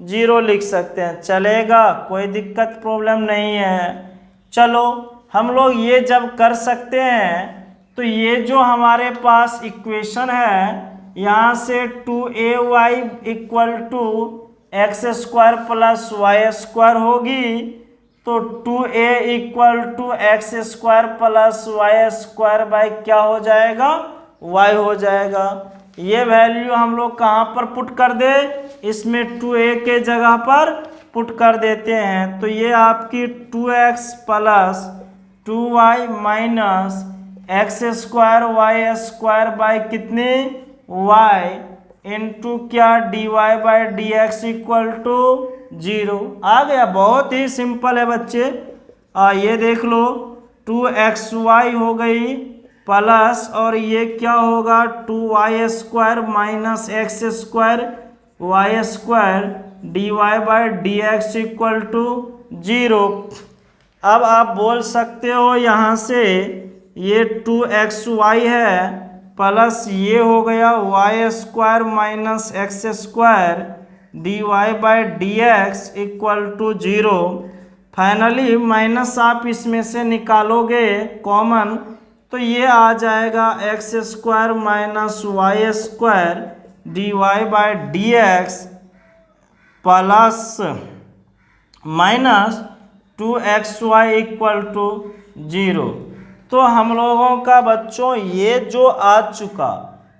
0 लिख सकते हैं। चलेगा, कोई दिक्कत प्रॉब्लम नहीं है। चलो हम लोग ये जब कर सकते हैं तो ये जो हमारे पास इक्वेशन है, यहाँ से 2ay equal to x square plus y square होगी, तो 2a equal to x square plus y square by क्या हो जाएगा, y हो जाएगा। ये वैल्यू हम लोग कहाँ पर पुट कर दे, इसमें 2a के जगह पर पुट कर देते हैं। तो ये आपकी 2x plus 2y minus x square y square by कितने y इंटू क्या dy by D x equal to 0 आ गया। बहुत ही सिंपल है बच्चे। ये देख लो 2xy हो गई प्लस और ये क्या होगा 2y square minus x square y square dy by D x equal to 0। अब आप बोल सकते हो यहाँ से ये 2xy है प्लस ये हो गया y square minus x square dy by D x equal to 0। Finally minus आप इसमें से निकालोगे कॉमन, तो ये आ जाएगा x square minus y square dy by D x plus minus 2xy equal to 0। तो हम लोगों का बच्चों ये जो आ चुका,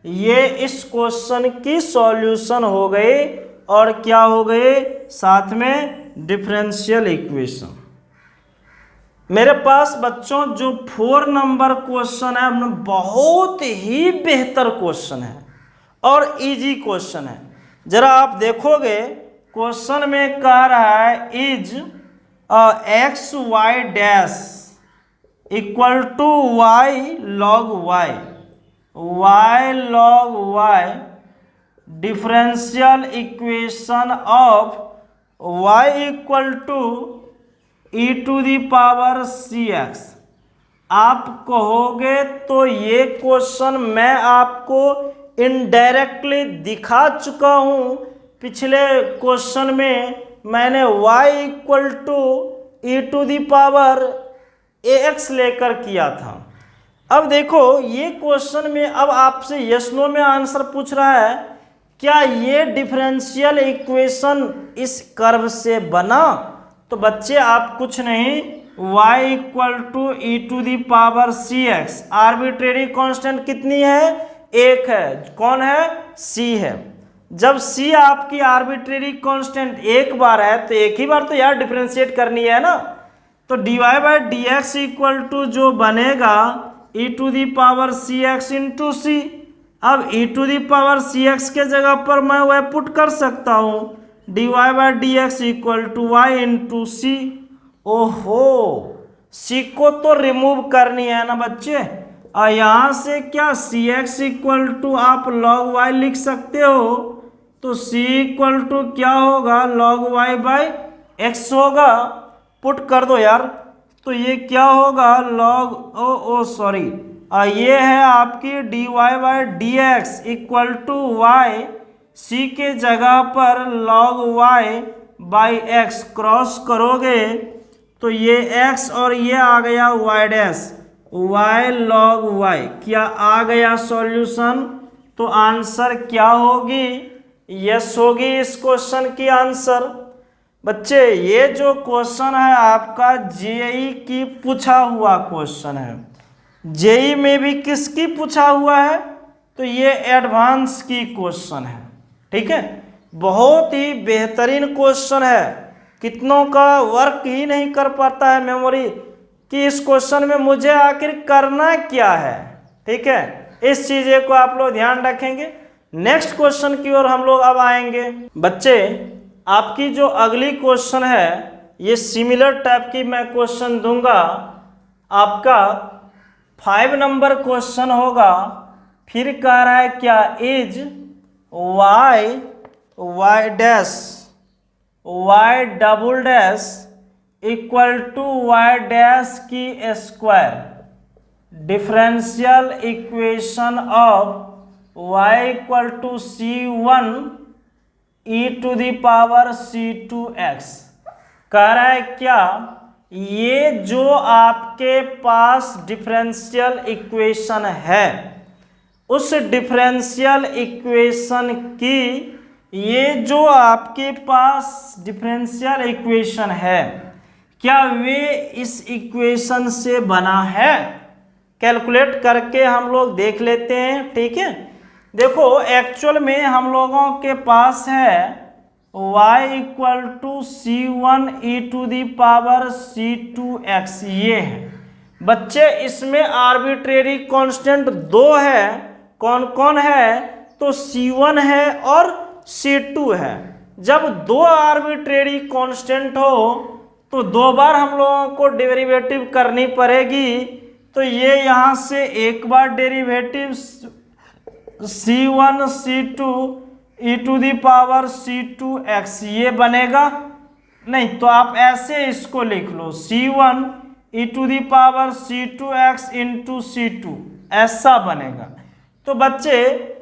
ये इस क्वेश्चन की सॉल्यूशन हो गई और क्या हो गई, साथ में डिफरेंशियल इक्वेशन। मेरे पास बच्चों जो 4 नंबर क्वेश्चन है बहुत ही बेहतर क्वेश्चन है और इजी क्वेश्चन है। जरा आप देखोगे क्वेश्चन में कह रहा है is x y dash equal to y log y, y log y differential equation of y equal to e to the power c x. आप कहोगे तो ये क्वेश्चन मैं आपको इनडायरेक्टली दिखा चुका हूँ। पिछले क्वेश्चन में मैंने y equal to e to the power ax लेकर किया था। अब देखो ये क्वेश्चन में अब आपसे यस नो में आंसर पूछ रहा है, क्या ये डिफरेंशियल इक्वेशन इस कर्व से बना? तो बच्चे आप कुछ नहीं, y equal to e to the power c x, arbitrary constant कितनी है? एक है। कौन है? c है। जब c आपकी आर्बिट्रेरी कांस्टेंट एक बार है तो एक ही बार तो यार डिफरेंशिएट करनी है ना। तो dy by D x equal to जो बनेगा e to the power c x into c. अब e to the power c x के जगह पर मैं वह पुट कर सकता हूँ, dy by D x equal to Y into C. ओहो, सी को तो रिमूव करनी है ना बच्चे। और यहाँ से क्या सी एक्स इक्वल टू आप लॉग वाई लिख सकते हो, तो सी इक्वल टू क्या होगा? लॉग वाई बाई एक्स होगा। पुट कर दो यार, तो ये क्या होगा? लॉग सॉरी, ये है आपकी d y by D x equal to y, c के जगह पर log y by x cross करोगे तो ये x और ये आ गया y dash, y log y। क्या आ गया सॉल्यूशन? तो आंसर क्या होगी? यस होगी इस क्वेश्चन की आंसर। बच्चे ये जो क्वेश्चन है आपका जेई की पूछा हुआ क्वेश्चन है। जेई में भी किसकी पूछा हुआ है? तो ये एडवांस की क्वेश्चन है। ठीक है, बहुत ही बेहतरीन क्वेश्चन है। कितनों का वर्क ही नहीं कर पाता है मेमोरी कि इस क्वेश्चन में मुझे आखिर करना क्या है। ठीक है, इस चीज़ें को आप लोग ध्यान रखेंगे। नेक्स्ट क्वेश्चन की ओर हम लोग अब आएंगे। बच्चे आपकी जो अगली क्वेश्चन है ये सिमिलर टाइप की मैं क्वेश्चन दूंगा। आपका 5 नंबर क्वेश्चन होगा। फिर कह रहा है क्या? Is y dash y double dash equal to y dash की square, differential equation of y equal to c1 e to the power c2x। कह रहा है क्या? ये जो आपके पास डिफरेंशियल इक्वेशन है, उस डिफरेंशियल इक्वेशन की, ये जो आपके पास डिफरेंशियल इक्वेशन है, क्या वे इस इक्वेशन से बना है? कैलकुलेट करके हम लोग देख लेते हैं। ठीक है, देखो एक्चुअल में हम लोगों के पास है y equal to c1 e to the power c2x, ये है। बच्चे इसमें आर्बिट्रेरी कांस्टेंट 2 है। कौन कौन है? तो c1 है और c2 है। जब 2 आर्बिट्रेरी कांस्टेंट हो तो 2 बार हम लोगों को डेरिवेटिव करनी पड़ेगी। तो ये यहाँ से एक बार derivative c1 c2 e to the power c2x ये बनेगा। नहीं तो आप ऐसे इसको लिख लो, c1 e to the power c2x into c2, ऐसा बनेगा। तो बच्चे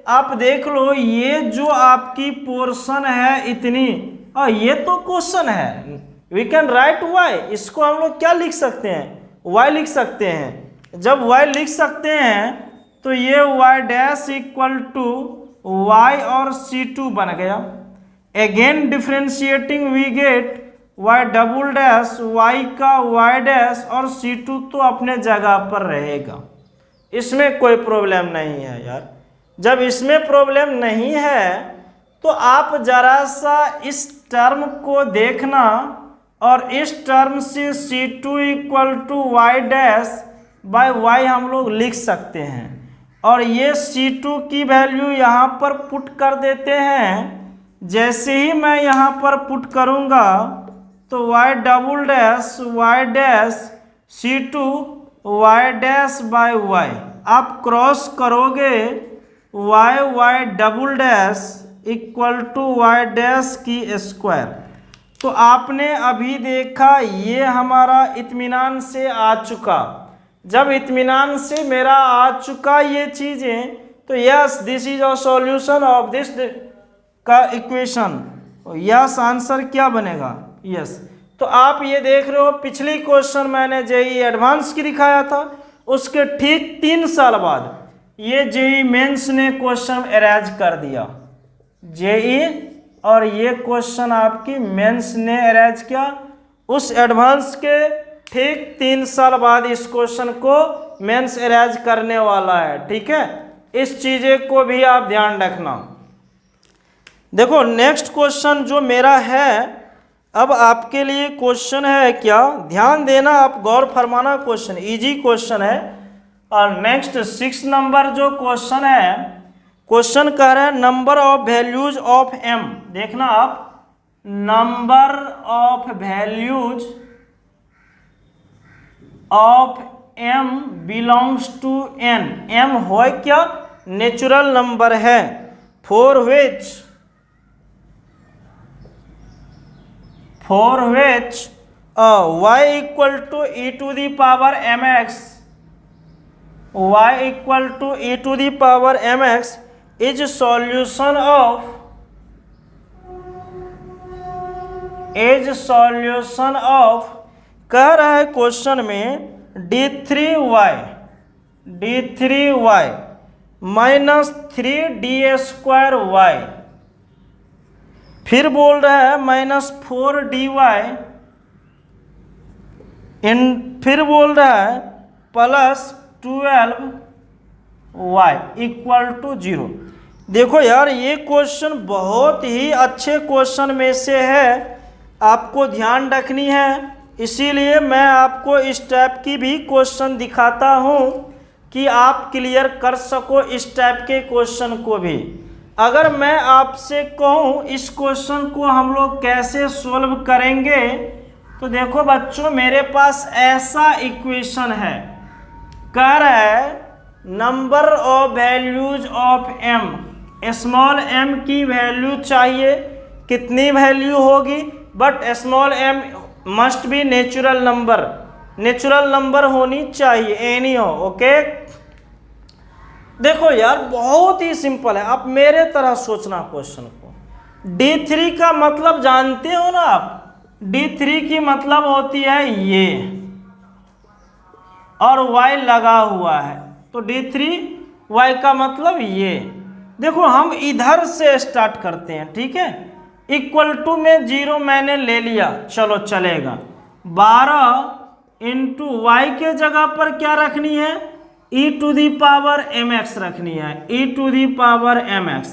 आप देख लो, ये जो आपकी पोर्शन है इतनी, और ये तो क्वेश्चन है, वी कैन राइट y। इसको हम लोग क्या लिख सकते हैं? y लिख सकते हैं। जब y लिख सकते हैं तो ये y dash equal to y और c2 बन गया। Again differentiating we get y double dash, y का y डैश और c2 तो अपने जगह पर रहेगा। इसमें कोई प्रॉब्लम नहीं है यार। जब इसमें प्रॉब्लम नहीं है तो आप जरा सा इस टर्म को देखना, और इस टर्म से c2 equal to y dash by y हम लोग लिख सकते हैं। और ये c2 की वैल्यू यहाँ पर पुट कर देते हैं। जैसे ही मैं यहाँ पर पुट करूँगा तो y double dash y dash c2 y dash by y, आप क्रॉस करोगे y double dash equal to y dash की स्क्वायर। तो आपने अभी देखा ये हमारा इत्मीनान से आ चुका। जब इत्मीनान से मेरा आ चुका ये चीज़ें, तो yes this is a solution of this का इक्वेशन, यस आंसर क्या बनेगा, यस। तो आप ये देख रहे हो पिछली क्वेश्चन मैंने जेई एडवांस की दिखाया था, उसके ठीक 3 साल बाद ये जेई मेंस ने क्वेश्चन अरेंज कर दिया, जेई और ये क्वेश्चन आपकी मेंस ने अरेंज किया। उस एडवांस के ठीक 3 साल बाद इस क्वेश्चन को मेंस अरेंज करने वाला है, ठीक है। इस चीज़ें को भी आप ध्यान रखना। देखो नेक्स्ट क्वेश्चन जो मेरा है, अब आपके लिए क्वेश्चन है क्या, ध्यान देना, आप गौर फरमाना, क्वेश्चन इजी क्वेश्चन है। और नेक्स्ट 6 नंबर जो क्वेश्चन है, क्वेश्चन कह रहा है number of values of m. देखना आप, number of values of m belongs to N. M हो क्या, नेचुरल नंबर है, for which y equal to e to the power mx, y equal to e to the power mx is solution of, कह रहा है question में d3y minus 3d² y, फिर बोल रहा है -4dy, फिर बोल रहा है +12y इक्वल टू 0। देखो यार ये क्वेश्चन बहुत ही अच्छे क्वेश्चन में से है, आपको ध्यान रखनी है, इसीलिए मैं आपको इस टाइप की भी क्वेश्चन दिखाता हूँ कि आप क्लियर कर सको इस टाइप के क्वेश्चन को भी। अगर मैं आपसे कहूँ इस क्वेश्चन को हम लोग कैसे सोल्व करेंगे, तो देखो बच्चों मेरे पास ऐसा इक्वेशन है, कह रहा है number of values of m, small m की वैल्यू चाहिए, कितनी वैल्यू होगी, but small m must be natural number होनी चाहिए, एनी हो, ओके। देखो यार बहुत ही सिंपल है, आप मेरे तरह सोचना क्वेश्चन को। D3 का मतलब जानते हो ना आप, D3 की मतलब होती है ये, और y लगा हुआ है, तो D3y का मतलब ये। देखो हम इधर से स्टार्ट करते हैं, ठीक है। इक्वल टू में 0 मैंने ले लिया, चलो चलेगा। 12 इंटू वाई के जगह पर क्या रखनी है, e to the power mx रखनी है, e to the power mx।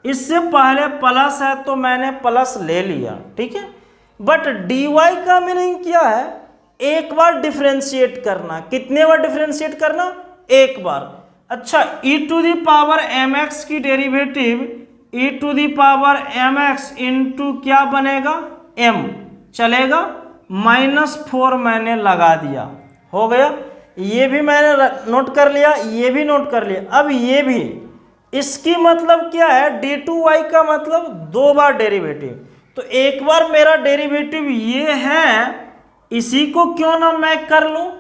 इससे पहले प्लस है तो मैंने प्लस ले लिया, ठीक है। बट dy का मीनिंग क्या है, एक बार डिफरेंशिएट करना। कितने बार डिफरेंशिएट करना, एक बार। अच्छा e to the power mx की derivative e to the power mx into क्या बनेगा, m, चलेगा। -4 मैंने लगा दिया, हो गया। ये भी मैंने नोट कर लिया, ये भी नोट कर लिया। अब ये भी, इसकी मतलब क्या है, d2y का मतलब 2 बार डेरिवेटिव। तो एक बार मेरा डेरिवेटिव ये है, इसी को क्यों ना मैं कर लूं,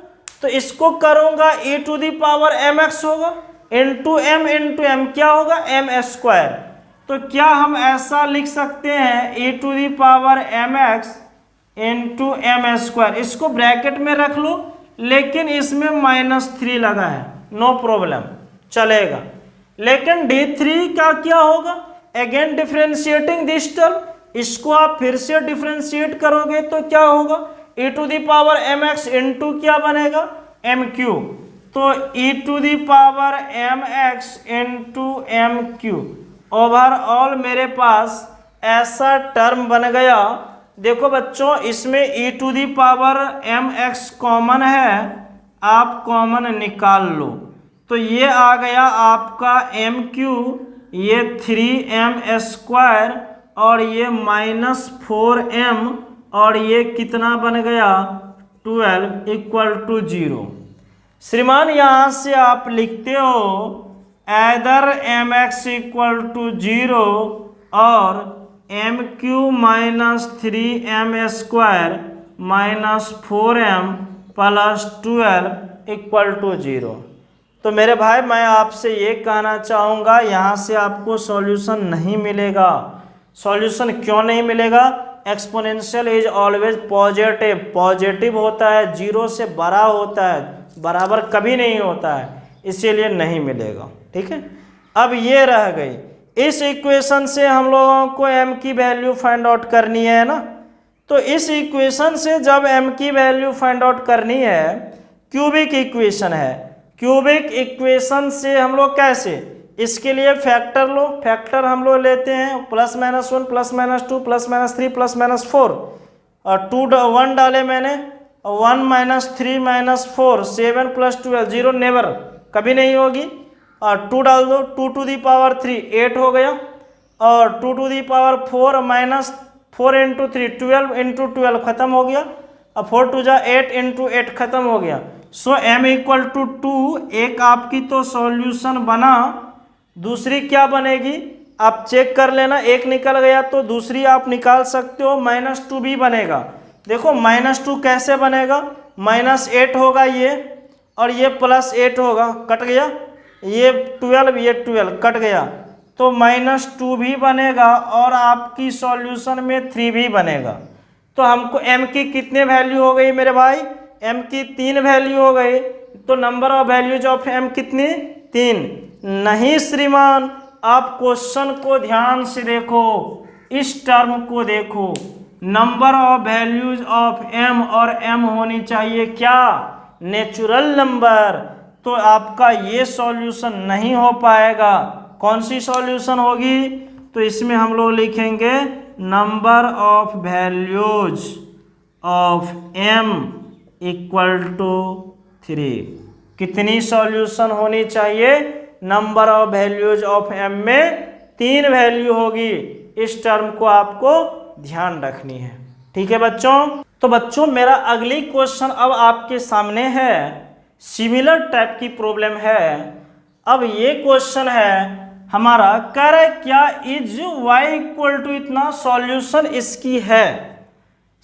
तो इसको करूंगा e to the power mx होगा, इंटू m क्या होगा, m²। तो क्या हम ऐसा लिख सकते हैं e to the power mx into m², इसको ब्रैकेट में रख लो, लेकिन इसमें -3 लगा है, नो प्रॉब्लम, चलेगा। लेकिन D3 का क्या होगा, अगेन डिफरेंशिएटिंग दिस टर्म, इसको आप फिर से डिफरेंशिएट करोगे तो क्या होगा, e to the power mx into क्या बनेगा, mq। तो e to the power mx into mq overall मेरे पास ऐसा टर्म बन गया। देखो बच्चों इसमें e to the power mx common है, आप कॉमन निकाल लो, तो ये आ गया आपका mq, ये 3m² और ये -4m, और ये कितना बन गया 12 इक्वल टू 0। श्रीमान यहाँ से आप लिखते हो ऐदर mx इक्वल टू 0 और mq -3m² -4m +12 equal to 0। तो मेरे भाई मैं आपसे ये कहना चाहूँगा, यहाँ से आपको सॉल्यूशन नहीं मिलेगा। सॉल्यूशन क्यों नहीं मिलेगा? Exponential is always positive, positive होता है, 0 से बड़ा होता है, बराबर कभी नहीं होता है, इसीलिए नहीं मिलेगा। ठीक है, अब ये रह गई, इस इक्वेशन से हम लोगों को m की वैल्यू फाइंड आउट करनी है ना। तो इस इक्वेशन से जब m की वैल्यू फाइंड आउट करनी है, क्यूबिक इक्वेशन है, क्यूबिक इक्वेशन से हम लोग कैसे, इसके लिए फैक्टर लो, फैक्टर हम लोग लेते हैं +-1 +-2 +-3 +-4 और 1 डाले मैंने, 1 - 3 - 4 7 + 12 0 नेवर, कभी नहीं होगी। और 2 डाल दो, 2 टू दी पावर 3 8 हो गया, और 2 टू दी पावर 4 - 4 × 3 12 × 12 खत्म हो गया, और 4 2 जा 8 × 8 खत्म हो गया। सो m = 2, एक आपकी तो सॉल्यूशन बना, दूसरी क्या बनेगी आप चेक कर लेना, एक निकल गया तो दूसरी आप निकाल सकते हो, -2 भी बनेगा। देखो -2 कैसे बनेगा, -8 होगा ये, और ये +8 होगा, कट गया, ये 12 ये 12 कट गया, तो -2 भी बनेगा, और आपकी सॉल्यूशन में 3 भी बनेगा। तो हमको m की कितने वैल्यू हो गई मेरे भाई, m की 3 वैल्यू हो गई। तो number of values of m कितनी, 3। नहीं श्रीमान, आप क्वेश्चन को ध्यान से देखो, इस टर्म को देखो, number of values of m, और m होनी चाहिए क्या, नेचुरल नंबर। तो आपका ये सॉल्यूशन नहीं हो पाएगा। कौन सी सॉल्यूशन होगी, तो इसमें हम लोग लिखेंगे number of values of m = 3। कितनी सॉल्यूशन होनी चाहिए, number of values of m में 3 वैल्यू होगी। इस टर्म को आपको ध्यान रखनी है। ठीक है बच्चों, तो बच्चों मेरा अगली क्वेश्चन अब आपके सामने है, सिमिलर टाइप की प्रॉब्लम है। अब ये क्वेश्चन है हमारा, कह रहा है क्या इज y = इतना, सॉल्यूशन इसकी है,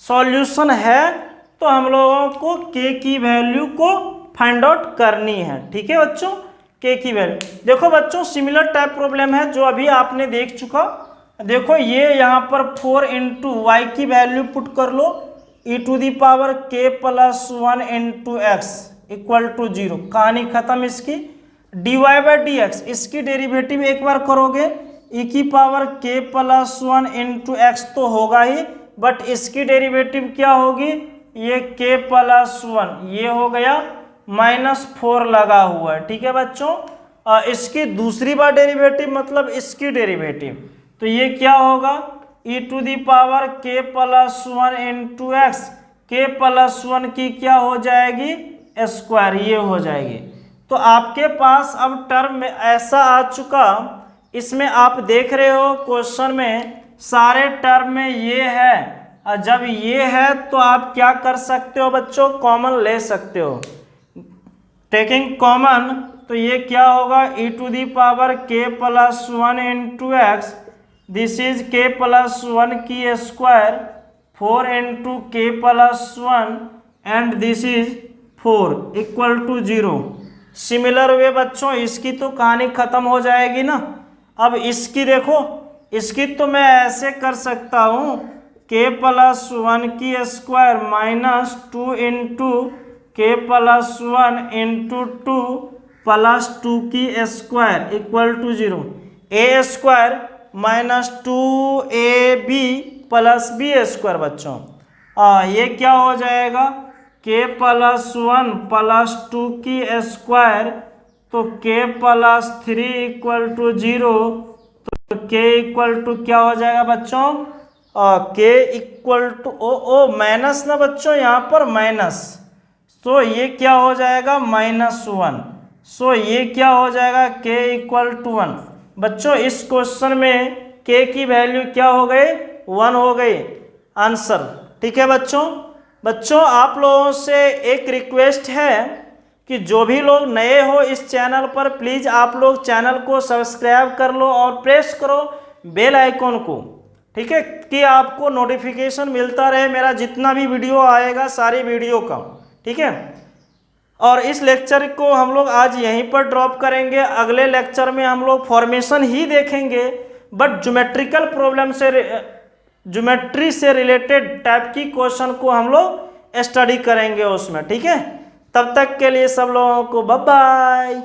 सॉल्यूशन है, तो हम लोगों को k की वैल्यू को फाइंड आउट करनी है। ठीक है बच्चों, k की वैल्यू, देखो बच्चों सिमिलर टाइप प्रॉब्लम है जो अभी आपने देख चुका। देखो ये यहाँ पर 4 × y की वैल्यू पुट कर लो, e⁻k + 1 × x = 0, कहानी खत्म इसकी। dy/dx, इसकी डेरिवेटिव एक बार करोगे, e⁻k + 1 × x तो होगा ही, बट इसकी डेरिवेटिव क्या होगी, ये k + 1 ये हो गया, -4 लगा हुआ है। ठीक है बच्चों, इसकी दूसरी बार डेरिवेटिव मतलब इसकी डेरिवेटिव, तो ये क्या होगा, e⁻k + 1 × x, k + 1 की क्या हो जाएगी, स्क्वायर, ये हो जाएगी। तो आपके पास अब टर्म में ऐसा आ चुका, इसमें आप देख रहे हो क्वेश्चन में सारे टर्म में ये है, और जब ये है तो आप क्या कर सकते हो बच्चों, कॉमन ले सकते हो। टेकिंग कॉमन, तो ये क्या होगा, e⁻k + 1 × x, this is k + 1 की square, 4 × k + 1, and this is 4 = 0। Similar way बच्चों इसकी तो कहानी खत्म हो जाएगी ना। अब इसकी देखो, इसकी तो मैं ऐसे कर सकता हूँ, k + 1 की स्क्वायर -2 × k + 1 × 2 + 2 की स्क्वायर = 0, a² -2ab + b² बच्चों, ये क्या हो जाएगा, k + 1 + 2 की स्क्वायर, तो k + 3 = 0, तो k = क्या हो जाएगा बच्चों, k = माइनस ना बच्चों, यहाँ पर माइनस, तो ये क्या हो जाएगा -1, सो ये क्या हो जाएगा, k = 1। बच्चों इस क्वेश्चन में k की वैल्यू क्या हो गई, 1 हो गई आंसर। ठीक है बच्चों आप लोगों से एक रिक्वेस्ट है कि जो भी लोग नए हो इस चैनल पर, प्लीज़ आप लोग चैनल को सब्सक्राइब कर लो और प्रेस करो बेल आइकॉन को। ठीक है, कि आपको नोटिफिकेशन मिलता रहे मेरा जितना भी वीडियो आएगा, सारी वीडियो का। ठीक है, और इस लेक्चर को हम लोग आज यहीं पर ड्रॉप करेंगे। अगले लेक्चर में हम लोग फॉर्मेशन ही देखेंगे, बट ज्योमेट्रिकल प्रॉब्लम से ज्योमेट्री से रिलेटेड टाइप की क्वेश्चन को हम लोग स्टडी करेंगे उसमें, ठीक है। तब तक के लिए सब लोगों को बाय बाय।